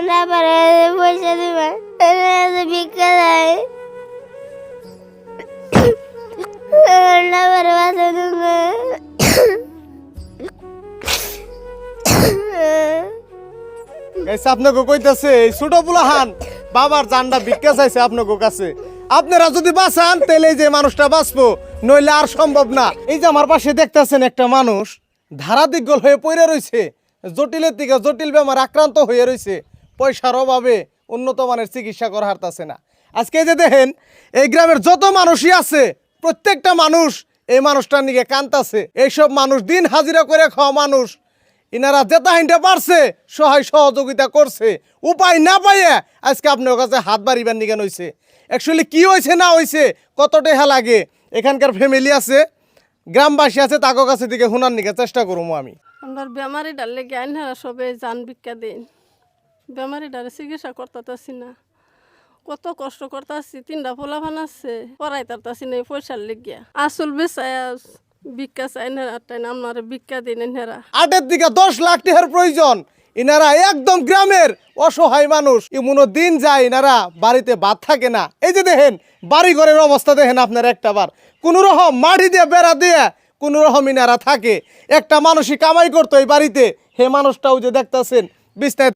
না পারে পয়সা দিবা ভিক্ষা দেয় না পারে বাসা দিবা গাইস আপনাকে কইতাছে এই ছোট পোলাহান বাবার জানটা ভিক্ষা চাইছে আপনাকে কাছে। আপনারা যদি বাঁচান তাহলে এই যে মানুষটা বাঁচবো, নইলে আর সম্ভব না। এই যে আমার পাশে দেখতেছেন একটা মানুষ ধারাদিগ্গল হয়ে পড়ে রয়েছে, জটিলের দিকে জটিল বেমার আক্রান্ত হয়ে রয়েছে, পয়সার অভাবে উন্নত মানের চিকিৎসা করা হারতাছে না। আজকে এই যে দেখেন এই গ্রামের যত মানুষই আছে প্রত্যেকটা মানুষ এই মানুষটার নিকে কান্তাছে। এইসব মানুষ দিন হাজিরা করে খাওয়া মানুষ, ইনারা যেটা হিনতে পারছে সহায় সহযোগিতা করছে, উপায় না পাইয়া আজকে আপনার কাছে হাত বাড়িবার নিকেন হয়েছে। অ্যাকচুয়ালি কি হয়েছে না হয়েছে কত টাকা লাগে, এখানকার ফ্যামিলি আছে, গ্রামবাসী আছে, তাকে কাছে দিকে শোনার নিকে চেষ্টা করবো আমি। আমার বেমারি ডাল লেগে আইনারা সবে জান ভিক্ষা দিন, বেমারি ডালে চিকিৎসা করতেছি না, কত কষ্ট করতেছি, 3টা পোলাপান আছে পড়াই তারতাছি না পয়সার লেগিয়া। আসল বেচায় ভিক্ষা চাই না, আমার ভিক্ষা দিন এনারা। 8-এর দিকে 10 লাখ টাকার প্রয়োজন। ইনারা একদম গ্রামের অসহায় মানুষ, এমনও দিন যায় ইনারা বাড়িতে ভাত থাকে না। এই যে দেখেন বাড়ি ঘরের অবস্থা দেখেন আপনার, একটা বার কোনো রকম মাটি দিয়ে বেড়া দিয়ে কোনো রকম ইনারা থাকে। একটা মানুষই কামাই করতো এই বাড়িতে, হে মানুষটাও যে দেখতেছেন বিছনায়